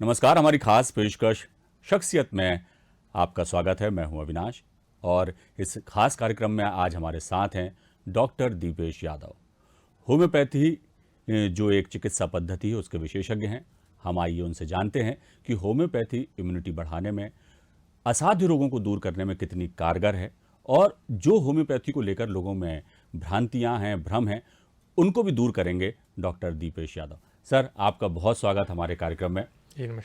नमस्कार। हमारी खास पेशकश शख्सियत में आपका स्वागत है। मैं हूं अविनाश और इस खास कार्यक्रम में आज हमारे साथ हैं डॉक्टर दीपेश यादव। होम्योपैथी जो एक चिकित्सा पद्धति है उसके विशेषज्ञ हैं। हम आइए उनसे जानते हैं कि होम्योपैथी इम्यूनिटी बढ़ाने में, असाध्य रोगों को दूर करने में कितनी कारगर है और जो होम्योपैथी को लेकर लोगों में भ्रांतियां हैं, भ्रम हैं, उनको भी दूर करेंगे डॉक्टर दीपेश यादव। सर, आपका बहुत स्वागत हमारे कार्यक्रम में।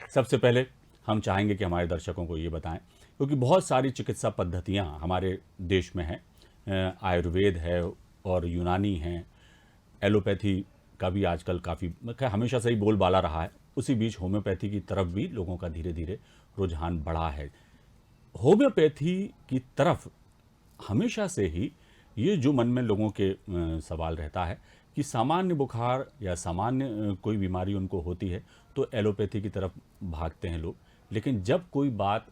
सबसे पहले हम चाहेंगे कि हमारे दर्शकों को ये बताएं, क्योंकि बहुत सारी चिकित्सा पद्धतियां हमारे देश में हैं। आयुर्वेद है और यूनानी हैं, एलोपैथी का भी आजकल काफ़ी हमेशा से ही बोलबाला रहा है। उसी बीच होम्योपैथी की तरफ भी लोगों का धीरे धीरे रुझान बढ़ा है। होम्योपैथी की तरफ हमेशा से ही ये जो मन में लोगों के सवाल रहता है कि सामान्य बुखार या सामान्य कोई बीमारी उनको होती है तो एलोपैथी की तरफ भागते हैं लोग, लेकिन जब कोई बात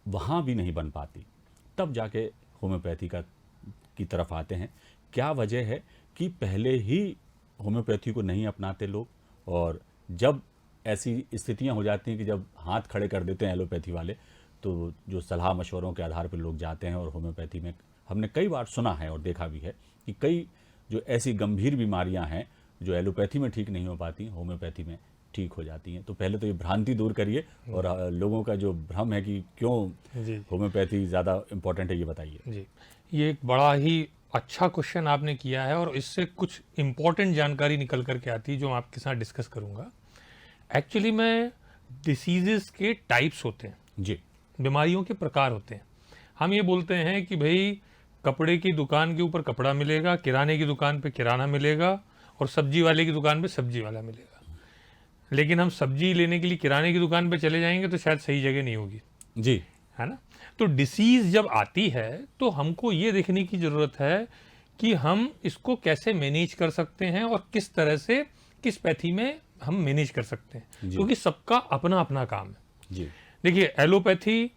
वहाँ भी नहीं बन पाती तब जाके होम्योपैथी की तरफ आते हैं। क्या वजह है कि पहले ही होम्योपैथी को नहीं अपनाते लोग, और जब ऐसी स्थितियाँ हो जाती हैं कि जब हाथ खड़े कर देते हैं एलोपैथी वाले, तो जो सलाह मशवरों के आधार पर लोग जाते हैं और होम्योपैथी में हमने कई बार सुना है और देखा भी है कि कई जो ऐसी गंभीर बीमारियां हैं जो एलोपैथी में ठीक नहीं हो पाती, होम्योपैथी में ठीक हो जाती हैं। तो पहले तो ये भ्रांति दूर करिए और लोगों का जो भ्रम है कि क्यों होम्योपैथी ज़्यादा इम्पोर्टेंट है, ये बताइए। जी, ये एक बड़ा ही अच्छा क्वेश्चन आपने किया है और इससे कुछ इम्पोर्टेंट जानकारी निकल करके आती है जो मैं आपके साथ डिस्कस करूंगा। एक्चुअली में डिसीजेस के टाइप्स होते हैं जी, बीमारियों के प्रकार होते हैं। हम ये बोलते हैं कि भाई कपड़े की दुकान के ऊपर कपड़ा मिलेगा, किराने की दुकान पे किराना मिलेगा और सब्जी वाले की दुकान पे सब्जी वाला मिलेगा। लेकिन हम सब्जी लेने के लिए किराने की दुकान पे चले जाएंगे तो शायद सही जगह नहीं होगी। जी, है ना। तो डिसीज जब आती है तो हमको ये देखने की ज़रूरत है कि हम इसको कैसे मैनेज कर सकते हैं और किस तरह से किस पैथी में हम मैनेज कर सकते हैं, क्योंकि सबका अपना अपना काम है। जी, देखिए, एलोपैथी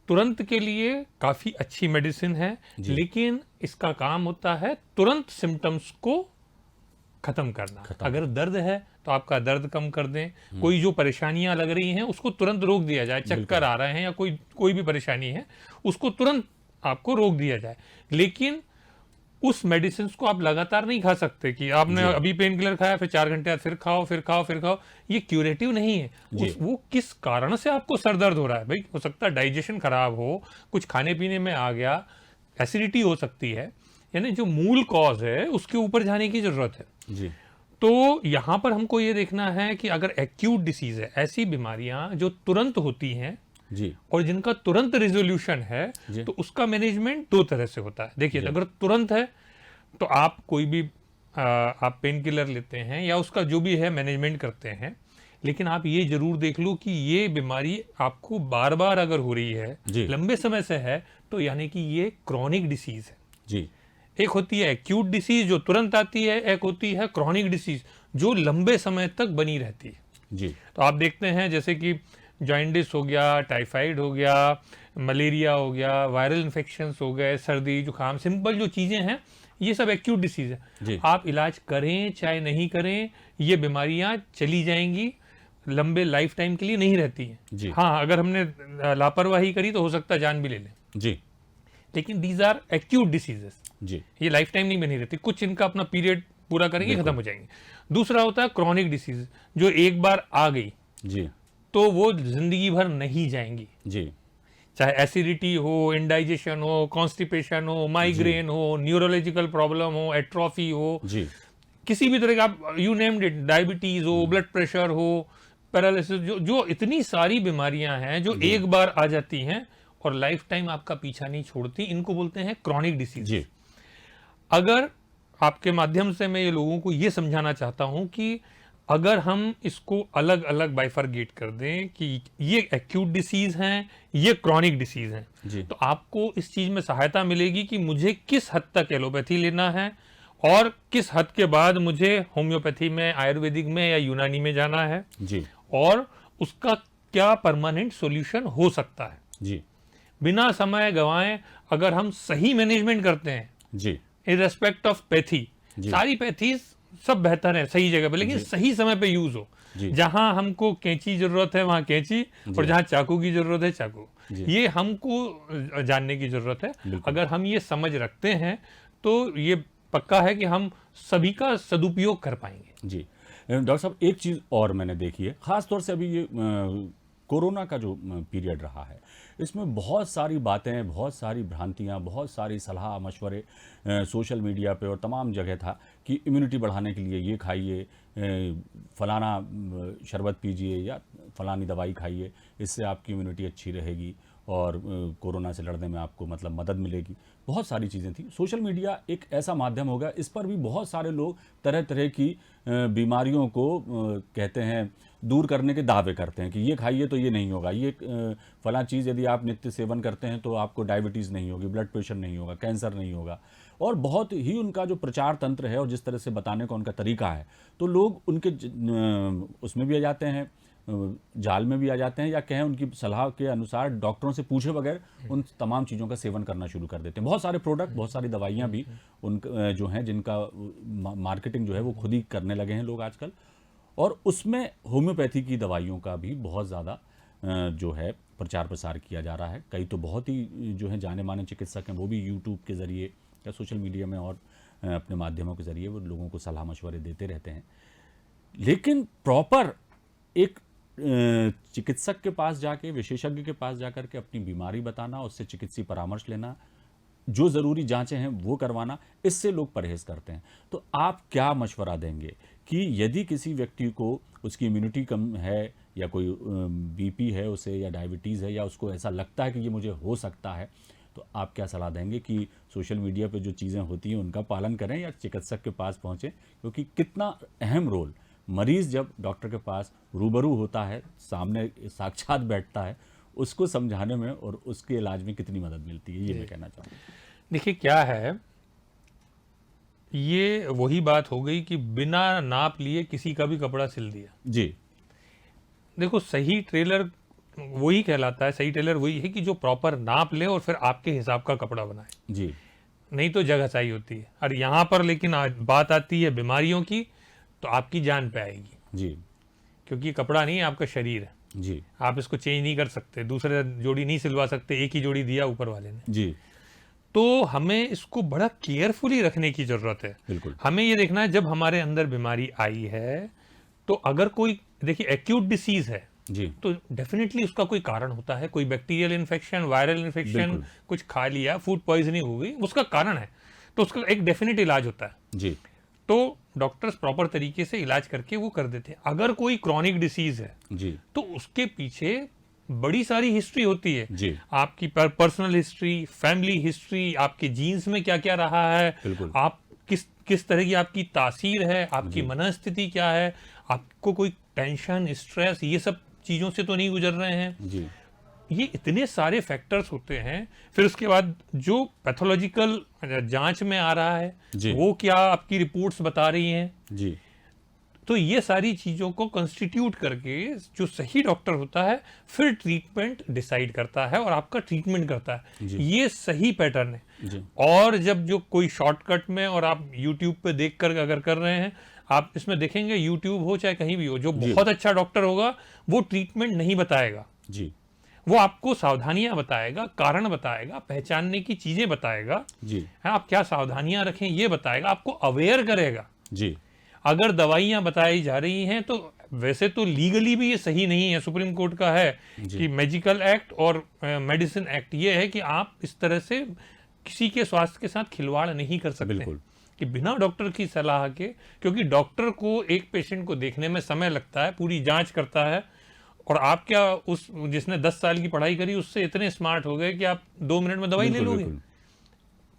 तुरंत के लिए काफ़ी अच्छी मेडिसिन है, लेकिन इसका काम होता है तुरंत सिम्टम्स को खत्म करना। अगर दर्द है तो आपका दर्द कम कर दें, कोई जो परेशानियां लग रही हैं उसको तुरंत रोक दिया जाए, चक्कर आ रहे हैं या कोई भी परेशानी है उसको तुरंत आपको रोक दिया जाए। लेकिन उस मेडिसिन को आप लगातार नहीं खा सकते कि आपने अभी पेन किलर खाया फिर 4 घंटे बाद फिर खाओ फिर खाओ फिर खाओ। ये क्यूरेटिव नहीं है। वो किस कारण से आपको सर दर्द हो रहा है, भाई हो सकता है डाइजेशन खराब हो, कुछ खाने पीने में आ गया, एसिडिटी हो सकती है, यानी जो मूल कॉज है उसके ऊपर जाने की जरूरत है। जी, तो यहाँ पर हमको ये देखना है कि अगर एक्यूट डिसीज है, ऐसी बीमारियां जो तुरंत होती हैं जी, और जिनका तुरंत रिजोल्यूशन है, तो उसका मैनेजमेंट 2 तरह से होता है। देखिए, अगर तुरंत है तो आप कोई भी आप पेन किलर लेते हैं या उसका जो भी है मैनेजमेंट करते हैं, लेकिन आप ये जरूर देख लो कि ये बीमारी आपको बार बार अगर हो रही है, लंबे समय से है, तो यानी कि ये क्रॉनिक डिसीज है। जी, एक होती है एक्यूट डिसीज जो तुरंत आती है, एक होती है क्रॉनिक डिसीज जो लंबे समय तक बनी रहती है। जी, तो आप देखते हैं जैसे कि जॉइंडिस हो गया, टाइफाइड हो गया, मलेरिया हो गया, वायरल इन्फेक्शंस हो गए, सर्दी जुकाम, सिंपल जो चीज़ें हैं, ये सब एक्यूट डिसीज है। आप इलाज करें चाहे नहीं करें, ये बीमारियां चली जाएंगी, लंबे लाइफ टाइम के लिए नहीं रहती हैं। हाँ, अगर हमने लापरवाही करी तो हो सकता है जान भी ले लें जी, लेकिन दीज आर एक्यूट डिसीजेस। जी, ये लाइफ टाइम नहीं बनी रहती, कुछ इनका अपना पीरियड पूरा करेंगे खत्म हो जाएंगे। दूसरा होता है क्रॉनिक डिसीज, जो एक बार आ गई जी, तो वो जिंदगी भर नहीं जाएंगी। जी, चाहे एसिडिटी हो, इंडाइजेशन हो, कॉन्स्टिपेशन हो, माइग्रेन हो, न्यूरोलॉजिकल प्रॉब्लम हो, एट्रोफी हो, जी, किसी भी तरह का आप यू नेम्ड इट, डायबिटीज हो, ब्लड प्रेशर हो, पैरालिसिस, जो इतनी सारी बीमारियां हैं जो एक बार आ जाती हैं और लाइफ टाइम आपका पीछा नहीं छोड़ती, इनको बोलते हैं क्रॉनिक डिसीज। अगर आपके माध्यम से मैं ये लोगों को ये समझाना चाहता हूं कि अगर हम इसको अलग अलग बाइफरगेट कर दें कि ये एक्यूट डिसीज हैं, ये क्रॉनिक डिसीज हैं, तो आपको इस चीज में सहायता मिलेगी कि मुझे किस हद तक एलोपैथी लेना है और किस हद के बाद मुझे होम्योपैथी में, आयुर्वेदिक में या यूनानी में जाना है जी, और उसका क्या परमानेंट सॉल्यूशन हो सकता है जी। बिना समय गंवाए अगर हम सही मैनेजमेंट करते हैं जी, इन रेस्पेक्ट ऑफ पैथी, सारी पैथीज सब बेहतर है सही जगह पे, लेकिन सही समय पे यूज हो, जी। जहां हमको कैंची जरूरत है वहां कैंची, और जहां चाकू की जरूरत है चाकू। ये हमको जानने की जरूरत है। बिल्कुल। अगर हम ये समझ रखते हैं तो ये पक्का है कि हम सभी का सदुपयोग कर पाएंगे। जी। डॉक्टर साहब, एक चीज़ और मैंने देखी है, ख़ास तौर से अभी ये कोरोना का जो पीरियड रहा है, इसमें बहुत सारी बातें, बहुत सारी भ्रांतियाँ, बहुत सारी सलाह मशवरे सोशल मीडिया पे और तमाम जगह था कि इम्यूनिटी बढ़ाने के लिए ये खाइए, फलाना शरबत पीजिए या फलानी दवाई खाइए, इससे आपकी इम्यूनिटी अच्छी रहेगी और कोरोना से लड़ने में आपको मतलब मदद मिलेगी। बहुत सारी चीज़ें थी। सोशल मीडिया एक ऐसा माध्यम हो गया, इस पर भी बहुत सारे लोग तरह तरह की बीमारियों को कहते हैं दूर करने के दावे करते हैं कि ये खाइए तो ये नहीं होगा, ये फला चीज़ यदि आप नित्य सेवन करते हैं तो आपको डायबिटीज़ नहीं होगी, ब्लड प्रेशर नहीं होगा, कैंसर नहीं होगा। और बहुत ही उनका जो प्रचार तंत्र है और जिस तरह से बताने का उनका तरीका है, तो लोग उनके उसमें भी आ जाते हैं, जाल में भी आ जाते हैं, या कहें उनकी सलाह के अनुसार डॉक्टरों से पूछे बगैर उन तमाम चीज़ों का सेवन करना शुरू कर देते हैं। बहुत सारे प्रोडक्ट, बहुत सारी दवाइयाँ भी उन जो हैं जिनका मार्केटिंग जो है वो खुद ही करने लगे हैं लोग आजकल। और उसमें होम्योपैथी की दवाइयों का भी बहुत ज़्यादा जो है प्रचार प्रसार किया जा रहा है। कई तो बहुत ही जो है जाने माने चिकित्सक हैं, वो भी यूट्यूब के ज़रिए या सोशल मीडिया में और अपने माध्यमों के ज़रिए वो लोगों को सलाह मशवरे देते रहते हैं। लेकिन प्रॉपर एक चिकित्सक के पास जाके, विशेषज्ञ के पास जाकर के अपनी बीमारी बताना, उससे चिकित्सीय परामर्श लेना, जो ज़रूरी जांचें हैं वो करवाना, इससे लोग परहेज़ करते हैं। तो आप क्या मशवरा देंगे कि यदि किसी व्यक्ति को उसकी इम्यूनिटी कम है या कोई बीपी है उसे या डायबिटीज़ है या उसको ऐसा लगता है कि ये मुझे हो सकता है, तो आप क्या सलाह देंगे कि सोशल मीडिया पे जो चीज़ें होती हैं उनका पालन करें या चिकित्सक के पास पहुँचें? क्योंकि कितना अहम रोल मरीज़ जब डॉक्टर के पास रूबरू होता है, सामने साक्षात बैठता है, उसको समझाने में और उसके इलाज में कितनी मदद मिलती है, ये मैं कहना चाहूँगा। देखिए क्या है, ये वही बात हो गई कि बिना नाप लिए किसी का भी कपड़ा सिल दिया। जी। देखो, सही टेलर वही कहलाता है, सही टेलर वही है कि जो प्रॉपर नाप ले और फिर आपके हिसाब का कपड़ा बनाए। जी। नहीं तो जगह चाहिए होती है। और यहाँ पर लेकिन आज बात आती है बीमारियों की, तो आपकी जान पे आएगी, जी। क्योंकि कपड़ा नहीं है, आपका शरीर है। जी। आप इसको चेंज नहीं कर सकते, दूसरे जोड़ी नहीं सिलवा सकते, एक ही जोड़ी दिया ऊपर वाले ने। जी। तो हमें इसको बड़ा केयरफुली रखने की जरूरत है। बिल्कुल। हमें ये देखना है जब हमारे अंदर बीमारी आई है, तो अगर कोई, देखिए एक्यूट डिसीज है जी। तो डेफिनेटली उसका कोई कारण होता है, कोई बैक्टीरियल इन्फेक्शन, वायरल इन्फेक्शन, बिल्कुल। कुछ खा लिया, फूड पॉइजनिंग हो गई, उसका कारण है, तो उसका एक डेफिनेट इलाज होता है। जी। तो डॉक्टर्स प्रॉपर तरीके से इलाज करके वो कर देते हैं। अगर कोई क्रॉनिक डिसीज है जी। तो उसके पीछे बड़ी सारी हिस्ट्री होती है। जी। आपकी पर्सनल हिस्ट्री, फैमिली हिस्ट्री, आपके जीन्स में क्या क्या रहा है, बिल्कुल। आप किस तरह की आपकी तासीर है, आपकी मनस्थिति क्या है, आपको कोई टेंशन, स्ट्रेस, ये सब चीजों से तो नहीं गुजर रहे हैं। जी। ये इतने सारे फैक्टर्स होते हैं। फिर उसके बाद जो पैथोलॉजिकल जांच में आ रहा है, जी। वो क्या आपकी रिपोर्ट्स बता रही हैं। जी। तो ये सारी चीजों को कंस्टिट्यूट करके जो सही डॉक्टर होता है फिर ट्रीटमेंट डिसाइड करता है और आपका ट्रीटमेंट करता है। ये सही पैटर्न है। जी। और जब जो कोई शॉर्टकट में, और आप यूट्यूब पे देख कर अगर कर रहे हैं, आप इसमें देखेंगे, यूट्यूब हो चाहे कहीं भी हो, जो बहुत अच्छा डॉक्टर होगा वो ट्रीटमेंट नहीं बताएगा। जी। वो आपको सावधानियां बताएगा, कारण बताएगा, पहचानने की चीजें बताएगा, जी। आप क्या सावधानियां रखें ये बताएगा, आपको अवेयर करेगा। जी। अगर दवाइयां बताई जा रही हैं तो वैसे तो लीगली भी ये सही नहीं है। सुप्रीम कोर्ट का है कि मेडिकल एक्ट और मेडिसिन एक्ट ये है कि आप इस तरह से किसी के स्वास्थ्य के साथ खिलवाड़ नहीं कर सकते। बिल्कुल। कि बिना डॉक्टर की सलाह के, क्योंकि डॉक्टर को एक पेशेंट को देखने में समय लगता है, पूरी जांच करता है, और आप क्या उस जिसने 10 साल की पढ़ाई करी उससे इतने स्मार्ट हो गए कि आप 2 मिनट में दवाई ले लोगे,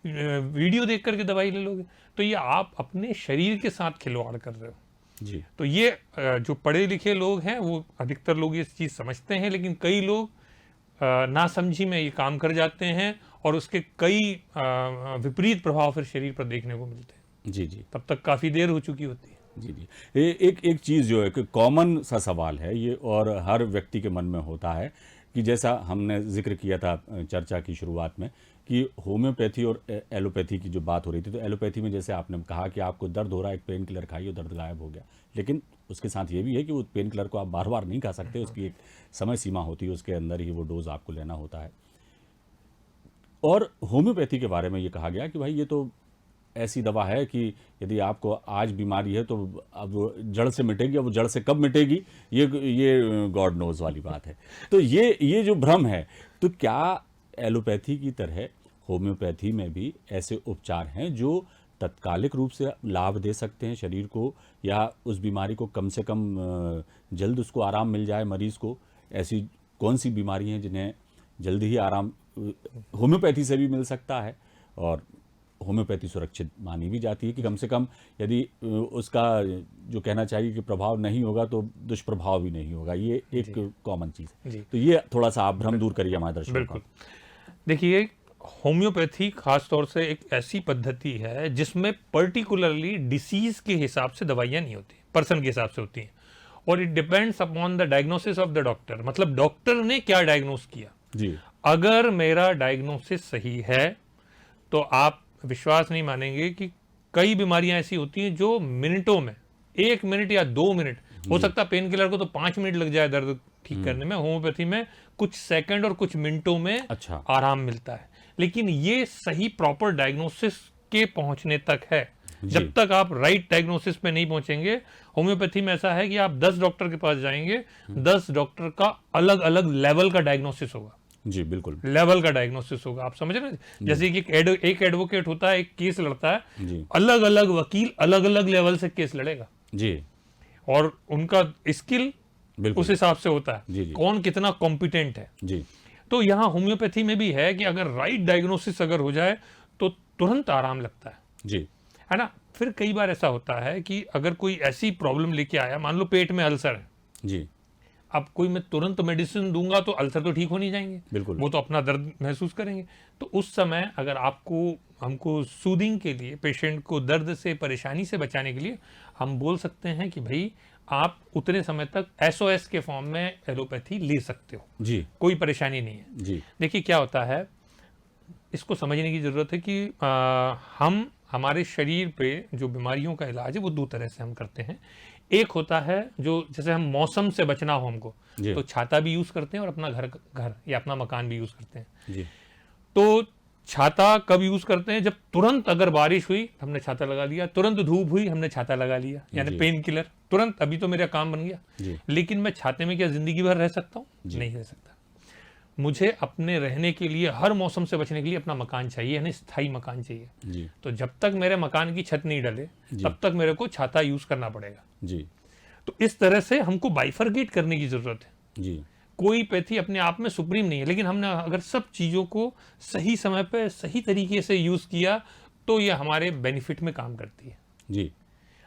वीडियो देख करके दवाई ले लोगे। तो ये आप अपने शरीर के साथ खिलवाड़ कर रहे हो। जी। तो ये जो पढ़े लिखे लोग हैं वो अधिकतर लोग ये चीज़ समझते हैं, लेकिन कई लोग नासमझी में ये काम कर जाते हैं और उसके कई विपरीत प्रभाव फिर शरीर पर देखने को मिलते हैं। जी। जी। तब तक काफ़ी देर हो चुकी होती है। जी। जी। एक चीज़ जो है कि कॉमन सा सवाल है ये, और हर व्यक्ति के मन में होता है कि जैसा हमने जिक्र किया था चर्चा की शुरुआत में कि होम्योपैथी और एलोपैथी की जो बात हो रही थी, तो एलोपैथी में जैसे आपने कहा कि आपको दर्द हो रहा है, एक पेन किलर खाइए, दर्द गायब हो गया, लेकिन उसके साथ ये भी है कि वो पेन किलर को आप बार बार नहीं खा सकते, उसकी एक समय सीमा होती है, उसके अंदर ही वो डोज आपको लेना होता है। और होम्योपैथी के बारे में ये कहा गया कि भाई ये तो ऐसी दवा है कि यदि आपको आज बीमारी है तो अब वो जड़ से मिटेगी, अब वो जड़ से कब मिटेगी ये गॉड नोज वाली बात है। तो ये जो भ्रम है, तो क्या एलोपैथी की तरह होम्योपैथी में भी ऐसे उपचार हैं जो तत्कालिक रूप से लाभ दे सकते हैं शरीर को, या उस बीमारी को कम से कम जल्द उसको आराम मिल जाए मरीज को? ऐसी कौन सी बीमारी हैं जिन्हें जल्दी ही आराम होम्योपैथी से भी मिल सकता है, और होम्योपैथी सुरक्षित मानी भी जाती है कि कम से कम यदि उसका जो कहना चाहिए कि प्रभाव नहीं होगा तो दुष्प्रभाव भी नहीं होगा, ये एक कॉमन चीज़ है। तो ये थोड़ा सा आप भ्रम दूर करिए हमारे दर्शकों का। बिल्कुल। देखिए, होम्योपैथी खास तौर से एक ऐसी पद्धति है जिसमें पर्टिकुलरली डिसीज के हिसाब से दवाइयाँ नहीं होती, पर्सन के हिसाब से होती हैं, और it depends upon the diagnosis of the doctor. मतलब डॉक्टर ने क्या डायग्नोस किया। जी। अगर मेरा डायग्नोसिस सही है तो आप विश्वास नहीं मानेंगे कि कई बीमारियां ऐसी होती हैं जो मिनटों में, 1 मिनट या 2 मिनट, हो सकता है पेन किलर को तो 5 मिनट लग जाए दर्द ठीक करने में, होम्योपैथी में कुछ सेकंड और कुछ मिनटों में अच्छा। आराम मिलता है। लेकिन ये सही प्रॉपर डायग्नोसिस के पहुंचने तक है। जब तक आप राइट डायग्नोसिस पे नहीं पहुंचेंगे, होम्योपैथी में ऐसा है कि आप 10 डॉक्टर के पास जाएंगे, 10 डॉक्टर का अलग अलग लेवल का डायग्नोसिस होगा। जी बिल्कुल, लेवल का डायग्नोसिस होगा। आप समझ रहे हैं, जैसे कि एक एडवोकेट होता है, एक केस लड़ता है, जी अलग अलग वकील अलग अलग लेवल से केस लड़ेगा, जी और उनका स्किल बिल्कुल उस हिसाब से होता है, जी जी कौन कितना कॉम्पिटेंट है। जी तो यहाँ होम्योपैथी में भी है कि अगर राइट डायग्नोसिस अगर हो जाए तो तुरंत आराम लगता है जी ना। फिर कई बार ऐसा होता है कि अगर कोई ऐसी प्रॉब्लम लेके आया, मान लो पेट में अल्सर है, जी अब कोई मैं तुरंत मेडिसिन दूंगा तो अल्सर तो ठीक हो नहीं जाएंगे, बिल्कुल। वो तो अपना दर्द महसूस करेंगे। तो उस समय अगर हमको सूदिंग के लिए, पेशेंट को दर्द से, परेशानी से बचाने के लिए हम बोल सकते हैं कि भाई आप उतने समय तक SOS के फॉर्म में एलोपैथी ले सकते हो, जी कोई परेशानी नहीं है। जी देखिए क्या होता है, इसको समझने की ज़रूरत है कि हम हमारे शरीर पे जो बीमारियों का इलाज है वो 2 तरह से हम करते हैं। एक होता है जो, जैसे हम मौसम से बचना हो हमको, तो छाता भी यूज़ करते हैं और अपना घर या अपना मकान भी यूज़ करते हैं। जी तो छाता कब यूज़ करते हैं, जब तुरंत अगर बारिश हुई हमने छाता लगा लिया, तुरंत धूप हुई हमने छाता लगा लिया, यानी पेन किलर तुरंत, अभी तो मेरा काम बन गया। लेकिन मैं छाते में क्या जिंदगी भर रह सकता हूँ? नहीं रह सकता। मुझे अपने रहने के लिए, हर मौसम से बचने के लिए अपना मकान चाहिए, यानी स्थायी मकान चाहिए। जी तो जब तक मेरे मकान की छत नहीं डले तब तक मेरे को छाता यूज करना पड़ेगा। जी तो इस तरह से हमको बाइफरगेट करने की जरूरत है। जी कोई पैथी अपने आप में सुप्रीम नहीं है, लेकिन हमने अगर सब चीजों को सही समय पे सही तरीके से यूज किया तो ये हमारे बेनिफिट में काम करती है। जी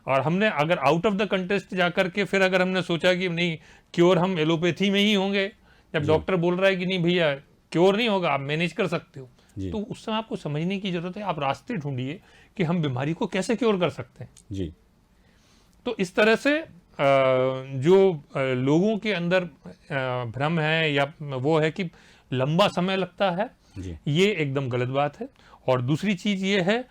और हमने अगर आउट ऑफ द कंटेस्ट जाकर के फिर अगर हमने सोचा कि नहीं क्योर हम एलोपैथी में ही होंगे, जब डॉक्टर बोल रहा है कि नहीं भैया क्योर नहीं होगा, आप मैनेज कर सकते हो, तो उस समय आपको समझने की जरूरत है, आप रास्ते ढूंढिए कि हम बीमारी को कैसे क्योर कर सकते हैं। जी तो इस तरह से जो लोगों के अंदर भ्रम है या वो है कि लंबा समय लगता है, ये एकदम गलत बात है। और दूसरी चीज ये है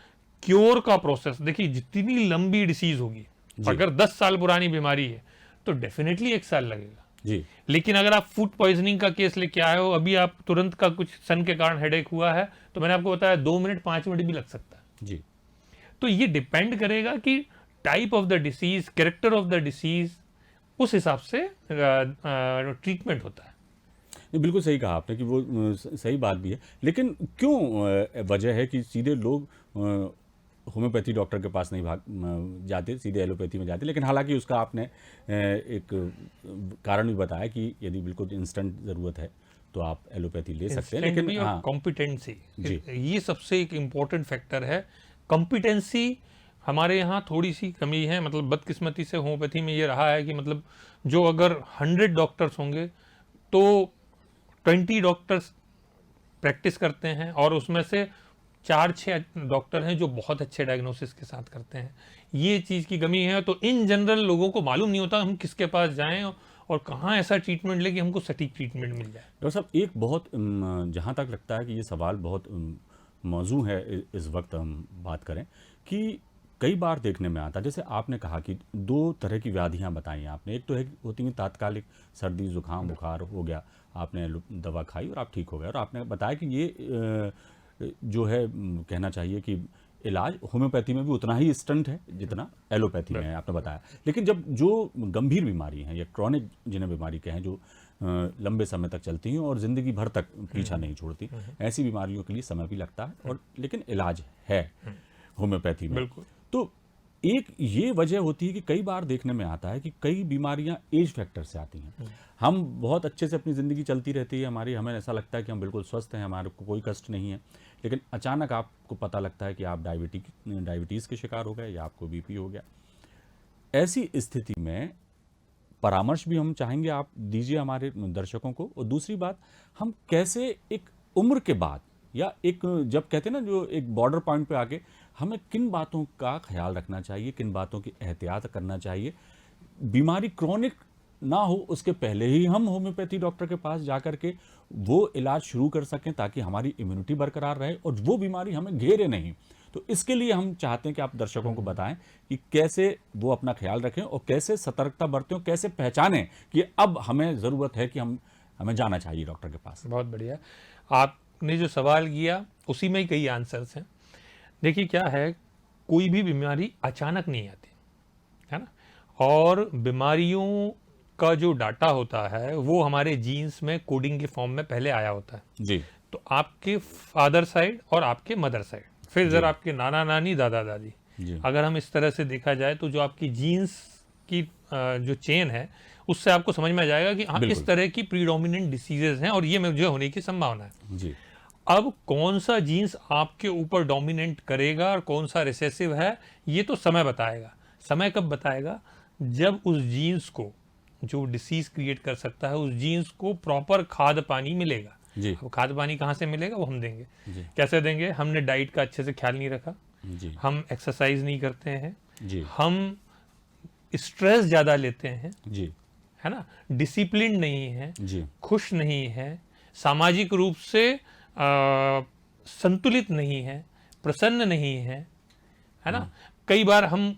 क्योर का प्रोसेस। देखिए जितनी लंबी डिसीज होगी, अगर 10 साल पुरानी बीमारी है तो डेफिनेटली 1 साल लगेगा जी। लेकिन अगर आप फूड पॉइजनिंग का केस लेके आए हो, अभी आप तुरंत का कुछ सन के कारण हेडेक हुआ है, तो मैंने आपको बताया 2 मिनट 5 मिनट भी लग सकता है जी। तो ये डिपेंड करेगा कि type of the disease, character of the disease, उस हिसाब से ट्रीटमेंट होता है। बिल्कुल सही कहा आपने कि वो सही बात भी है, लेकिन क्यों वजह है कि सीधे लोग होम्योपैथी डॉक्टर के पास नहीं जाते, सीधे एलोपैथी में जाते? लेकिन हालांकि उसका आपने एक कारण भी बताया कि यदि बिल्कुल इंस्टेंट ज़रूरत है तो आप एलोपैथी ले सकते हैं, लेकिन हाँ, कॉम्पिटेंसी ये सबसे एक इम्पोर्टेंट फैक्टर है। कॉम्पिटेंसी हमारे यहाँ थोड़ी सी कमी है, मतलब बदकिस्मती से होम्योपैथी में ये रहा है कि मतलब जो अगर 100 डॉक्टर्स होंगे तो 20 डॉक्टर्स प्रैक्टिस करते हैं और उसमें से 4-6 डॉक्टर हैं जो बहुत अच्छे डायग्नोसिस के साथ करते हैं। ये चीज़ की कमी है। तो इन जनरल लोगों को मालूम नहीं होता हम किसके पास जाएं और कहाँ ऐसा ट्रीटमेंट ले कि हमको सटीक ट्रीटमेंट मिल जाए। डॉक्टर साहब, एक बहुत जहाँ तक लगता है कि ये सवाल बहुत मौजू है इस वक्त हम बात करें कि कई बार देखने में आता है, जैसे आपने कहा कि दो तरह की व्याधियां बताई आपने। एक तो है होती हैं तात्कालिक, सर्दी जुकाम बुखार हो गया, आपने दवा खाई और आप ठीक हो गए, और आपने बताया कि ये जो है कहना चाहिए कि इलाज होम्योपैथी में भी उतना ही स्टंट है जितना एलोपैथी में है, आपने बताया। लेकिन जब जो गंभीर बीमारी हैं या क्रॉनिक जिन्हें बीमारी कहें, जो लंबे समय तक चलती हैं और ज़िंदगी भर तक पीछा नहीं छोड़ती, ऐसी बीमारियों के लिए समय भी लगता है, और लेकिन इलाज है होम्योपैथी में। बिल्कुल। तो एक ये वजह होती है कि कई बार देखने में आता है कि कई बीमारियां एज फैक्टर से आती हैं। हम बहुत अच्छे से अपनी ज़िंदगी चलती रहती है हमारी, हमें ऐसा लगता है कि हम बिल्कुल स्वस्थ हैं, हमारे को कोई कष्ट नहीं है, लेकिन अचानक आपको पता लगता है कि आप डायबिटीज़ के शिकार हो गए या आपको बीपी हो गया। ऐसी स्थिति में परामर्श भी हम चाहेंगे आप दीजिए हमारे दर्शकों को। और दूसरी बात, हम कैसे एक उम्र के बाद या एक जब कहते हैं ना जो एक बॉर्डर पॉइंट पे आके हमें किन बातों का ख्याल रखना चाहिए, किन बातों की एहतियात करना चाहिए, बीमारी क्रॉनिक ना हो उसके पहले ही हम होम्योपैथी डॉक्टर के पास जाकर के वो इलाज शुरू कर सकें, ताकि हमारी इम्यूनिटी बरकरार रहे और वो बीमारी हमें घेरे नहीं। तो इसके लिए हम चाहते हैं कि आप दर्शकों को बताएं कि कैसे वो अपना ख्याल रखें और कैसे सतर्कता बरतें, कैसे पहचानें कि अब हमें ज़रूरत है कि हमें जाना चाहिए डॉक्टर के पास। बहुत बढ़िया। आपने जो सवाल किया उसी में ही कई आंसर्स हैं। देखिए क्या है, कोई भी बीमारी अचानक नहीं आती है ना, और बीमारियों का जो डाटा होता है वो हमारे जीन्स में कोडिंग के फॉर्म में पहले आया होता है। जी। तो आपके फादर साइड और आपके मदर साइड, फिर जरा आपके नाना नानी दादा दादी, जी। अगर हम इस तरह से देखा जाए तो जो आपकी जीन्स की जो चेन है उससे आपको समझ में आ जाएगा कि हाँ इस तरह की प्रीडोमिनेंट डिसीजेज हैं और ये मुझे होने की संभावना है। जी। अब कौन सा जीन्स आपके ऊपर डोमिनेंट करेगा और कौन सा रिसेसिव है, ये तो समय बताएगा। समय कब बताएगा? जब उस जीन्स को, जो डिसीज क्रिएट कर सकता है, उस जीन्स को प्रॉपर खाद्य पानी मिलेगा। जी। अब खाद्य पानी कहाँ से मिलेगा? वो हम देंगे। जी। कैसे देंगे? हमने डाइट का अच्छे से ख्याल नहीं रखा, जी। हम एक्सरसाइज नहीं करते हैं, जी। हम स्ट्रेस ज़्यादा लेते हैं, जी। है ना, डिसिप्लिन नहीं है, जी। खुश नहीं है, सामाजिक रूप से संतुलित नहीं है, प्रसन्न नहीं है ना। कई बार हम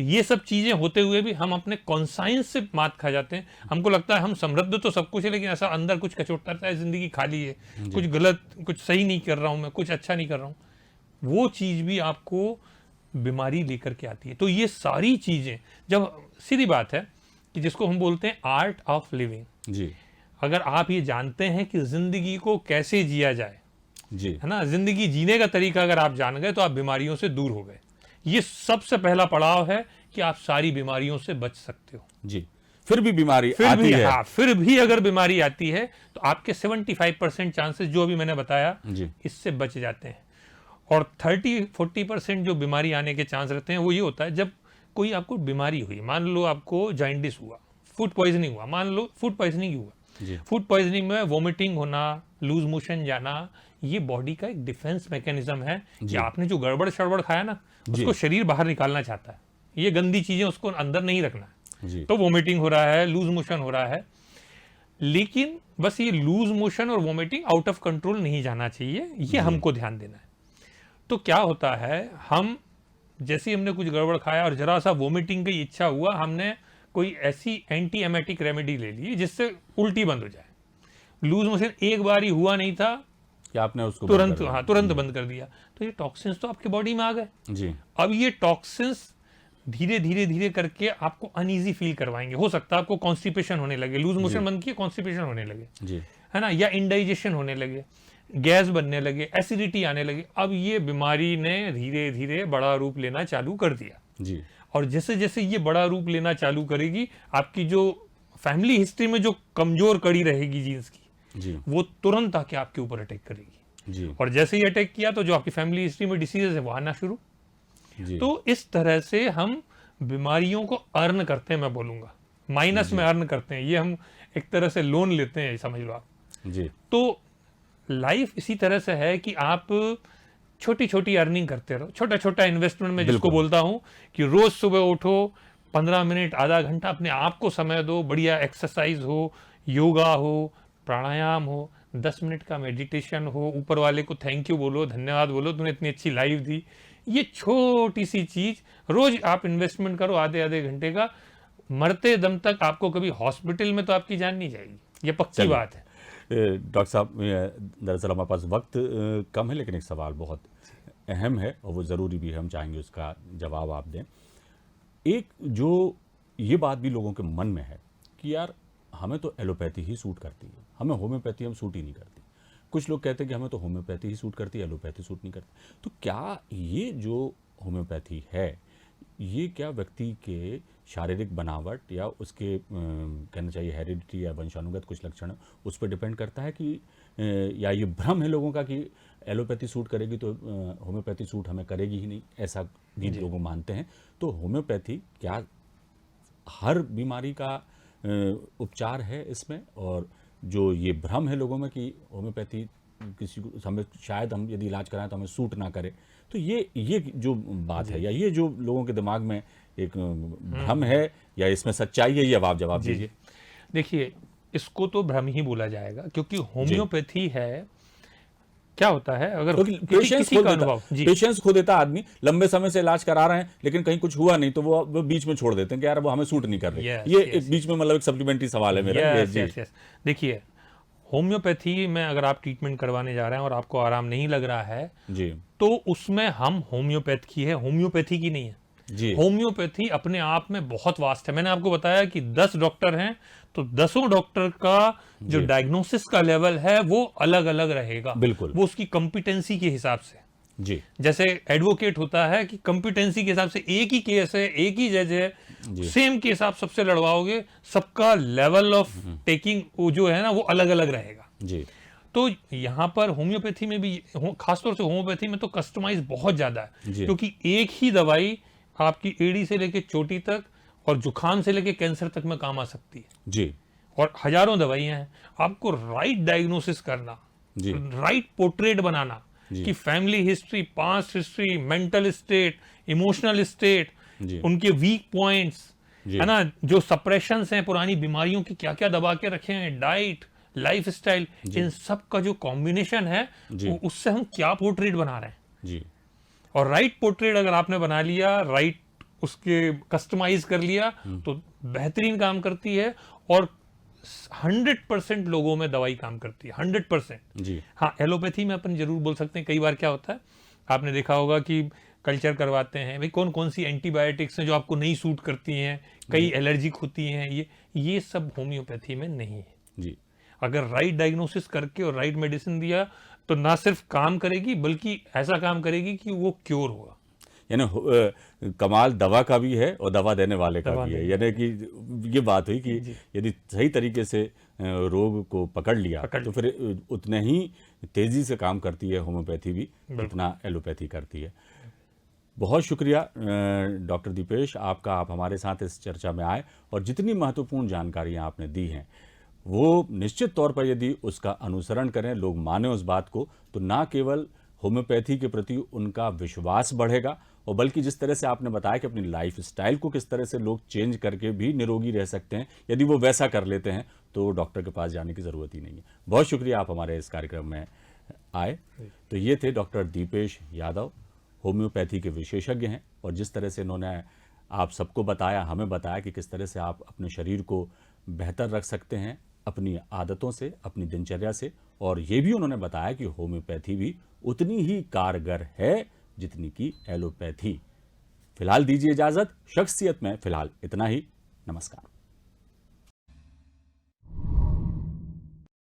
ये सब चीजें होते हुए भी हम अपने कॉन्साइंस से मात खा जाते हैं। हमको लगता है हम समृद्ध तो सब कुछ है, लेकिन ऐसा अंदर कुछ कचोटता है, जिंदगी खाली है, कुछ गलत, कुछ सही नहीं कर रहा हूं मैं, कुछ अच्छा नहीं कर रहा हूं। वो चीज भी आपको बीमारी लेकर के आती है। तो ये सारी चीजें, जब सीधी बात है कि जिसको हम बोलते हैं आर्ट ऑफ लिविंग, जी। अगर आप ये जानते हैं कि जिंदगी को कैसे जिया जाए, जी। है ना, जिंदगी जीने का तरीका अगर आप जान गए तो आप बीमारियों से दूर हो गए। ये सबसे पहला पड़ाव है कि आप सारी बीमारियों से बच सकते हो। जी। फिर भी बीमारी फिर आती भी है। हाँ, फिर भी अगर बीमारी आती है तो आपके 75% चांसेस, जो अभी मैंने बताया, जी। इससे बच जाते हैं। और 30-40% जो बीमारी आने के चांस रहते हैं वो ये होता है जब कोई आपको बीमारी हुई, मान लो आपको जॉन्डिस हुआ, फूड पॉइजनिंग हुआ, मान लो फूड पॉइजनिंग हुआ। फूड पॉइजनिंग में वोमिटिंग होना, लूज मोशन जाना, ये बॉडी का एक डिफेंस मैकेनिज्म है कि आपने जो गड़बड़ शड़बड़ खाया ना, उसको शरीर बाहर निकालना चाहता है। ये गंदी चीजें उसको अंदर नहीं रखना है। तो वोमिटिंग हो रहा है, लूज मोशन हो रहा है, लेकिन बस ये लूज मोशन और वोमिटिंग आउट ऑफ कंट्रोल नहीं जाना चाहिए, ये हमको ध्यान देना है। तो क्या होता है, हम जैसे हमने कुछ गड़बड़ खाया और जरा सा वोमिटिंग की इच्छा हुआ, हमने कोई ऐसी एंटी एमेटिक रेमेडी ले ली जिससे उल्टी बंद हो जाए। लूज मोशन एक बार ही हुआ नहीं था कि आपने उसको तुरंत बंद कर दिया, तो ये टॉक्सिन्स तो आपके बॉडी में आ गए। जी। अब ये टॉक्सिन्स धीरे धीरे धीरे करके आपको अनईजी फील करवाएंगे। हो सकता है आपको कॉन्स्टिपेशन होने लगे, लूज मोशन बंद किए, कॉन्स्टिपेशन होने लगे, जी, है ना, या इंडाइजेशन होने लगे, गैस बनने लगे, एसिडिटी आने लगे। अब ये बीमारी ने धीरे धीरे बड़ा रूप लेना चालू कर दिया। जी। और जैसे जैसे ये बड़ा रूप लेना चालू करेगी, आपकी जो फैमिली हिस्ट्री में जो कमजोर कड़ी रहेगी जीन्स की, जी, वो तुरंत आके आपके ऊपर अटैक करेगी। जी, और जैसे ही अटैक किया तो जो आपकी फैमिली हिस्ट्री में डिसीजेज है वो आना शुरू। जी। तो इस तरह से हम बीमारियों को अर्न करते हैं, मैं बोलूंगा माइनस में अर्न करते हैं। ये हम एक तरह से लोन लेते हैं, समझ लो आप। जी। तो लाइफ इसी तरह से है कि आप छोटी छोटी अर्निंग करते रहो, छोटा छोटा इन्वेस्टमेंट में जिसको बोलता हूं कि रोज सुबह उठो, 15 मिनट आधा घंटा अपने आप को समय दो, बढ़िया एक्सरसाइज हो, योगा हो, प्राणायाम हो, 10 मिनट का मेडिटेशन हो, ऊपर वाले को थैंक यू बोलो, धन्यवाद बोलो, तूने इतनी अच्छी लाइफ दी। ये छोटी सी चीज रोज आप इन्वेस्टमेंट करो आधे आधे घंटे का, मरते दम तक आपको कभी हॉस्पिटल में तो आपकी जान नहीं जाएगी, ये पक्की चलिए। बात है। डॉक्टर साहब, दरअसल हमारे पास वक्त कम है, लेकिन एक सवाल बहुत अहम है और वो ज़रूरी भी है, हम चाहेंगे उसका जवाब आप दें। एक जो ये बात भी लोगों के मन में है कि यार हमें तो एलोपैथी ही सूट करती है, हमें होम्योपैथी हम सूट ही नहीं करती। कुछ लोग कहते हैं कि हमें तो होम्योपैथी ही सूट करती है, एलोपैथी सूट नहीं करती। तो क्या ये जो होम्योपैथी है, ये क्या व्यक्ति के शारीरिक बनावट या उसके कहना चाहिए हेरिडिटी या वंशानुगत कुछ लक्षण उस पर डिपेंड करता है कि या ये भ्रम है लोगों का कि एलोपैथी सूट करेगी तो होम्योपैथी सूट हमें करेगी ही नहीं, ऐसा भी लोग मानते हैं। तो होम्योपैथी क्या हर बीमारी का उपचार है इसमें? और जो ये भ्रम है लोगों में कि होम्योपैथी किसी को हमें शायद हम यदि इलाज कराएं तो हमें सूट ना करे, तो ये जो बात है या ये जो लोगों के दिमाग में एक भ्रम है या इसमें सच्चाई है, ये अब आप जवाब दीजिए। देखिए, इसको तो भ्रम ही बोला जाएगा, क्योंकि होम्योपैथी है, क्या होता है अगर पेशेंस खो देता आदमी, लंबे समय से इलाज करा रहे हैं लेकिन कहीं कुछ हुआ नहीं तो वो बीच में छोड़ देते हैं कि यार वो हमें सूट नहीं कर रही। ये एक बीच में मतलब एक सप्लीमेंट्री सवाल है मेरा। देखिए, होम्योपैथी में अगर आप ट्रीटमेंट करवाने जा रहे हैं और आपको आराम नहीं लग रहा है जी, तो उसमें हम होम्योपैथ की है, होम्योपैथी की नहीं है जी। होम्योपैथी अपने आप में बहुत वास्ट है। मैंने आपको बताया कि 10 डॉक्टर हैं तो 10 डॉक्टर का जो डायग्नोसिस का लेवल है वो अलग अलग रहेगा, बिल्कुल, वो उसकी कॉम्पिटेंसी के हिसाब से। जी, जैसे एडवोकेट होता है कि कॉम्पिटेंसी के हिसाब से एक ही केस है, एक ही जज है, सेम केस आप सबसे लड़वाओगे, सबका लेवल ऑफ टेकिंग जो है ना वो अलग अलग रहेगा। जी। तो यहाँ पर होम्योपैथी में भी, खासतौर से होम्योपैथी में तो कस्टमाइज बहुत ज्यादा है, क्योंकि एक ही दवाई आपकी एड़ी से लेके चोटी तक और जुखाम से लेके कैंसर तक में काम आ सकती है जी, और हजारों दवाइयां हैं। आपको राइट डायग्नोसिस करना, राइट पोर्ट्रेट बनाना कि family history, past history, mental state, emotional state, उनके वीक पॉइंट्स है ना, जो सप्रेशंस हैं पुरानी बीमारियों की, क्या क्या दबा के रखे हैं, डाइट, लाइफ स्टाइल, इन सब का जो कॉम्बिनेशन है उससे हम क्या पोर्ट्रेट बना रहे हैं जी। और राइट पोर्ट्रेट अगर आपने बना लिया, राइट उसके कस्टमाइज कर लिया तो बेहतरीन काम करती है और 100% लोगों में दवाई काम करती है, 100%। जी। हाँ, एलोपैथी में अपन जरूर बोल सकते हैं, कई बार क्या होता है आपने देखा होगा कि कल्चर करवाते हैं, भाई कौन कौन सी एंटीबायोटिक्स हैं जो आपको नहीं सूट करती हैं, कई एलर्जिक होती हैं, ये सब होम्योपैथी में नहीं है जी। अगर राइट डायग्नोसिस करके और राइट मेडिसिन दिया तो ना सिर्फ काम करेगी बल्कि ऐसा काम करेगी कि वो क्योर होगा। यानी कमाल दवा का भी है और दवा देने वाले का भी है। यानी कि ये बात हुई कि यदि सही तरीके से रोग को पकड़ लिया तो फिर उतने ही तेजी से काम करती है होम्योपैथी भी जितना एलोपैथी करती है। बहुत शुक्रिया डॉक्टर दीपेश आपका, आप हमारे साथ इस चर्चा में आए और जितनी महत्वपूर्ण जानकारियां आपने दी हैं वो निश्चित तौर पर यदि उसका अनुसरण करें, लोग माने उस बात को, तो ना केवल होम्योपैथी के प्रति उनका विश्वास बढ़ेगा और बल्कि जिस तरह से आपने बताया कि अपनी लाइफ स्टाइल को किस तरह से लोग चेंज करके भी निरोगी रह सकते हैं, यदि वो वैसा कर लेते हैं तो डॉक्टर के पास जाने की ज़रूरत ही नहीं है। बहुत शुक्रिया आप हमारे इस कार्यक्रम में आए। तो ये थे डॉक्टर दीपेश यादव, होम्योपैथी के विशेषज्ञ हैं और जिस तरह से इन्होंने आप सबको बताया, हमें बताया कि किस तरह से आप अपने शरीर को बेहतर रख सकते हैं अपनी आदतों से, अपनी दिनचर्या से, और ये भी उन्होंने बताया कि होम्योपैथी भी उतनी ही कारगर है जितनी कि एलोपैथी। फिलहाल दीजिए इजाजत, शख्सियत में फिलहाल इतना ही। नमस्कार।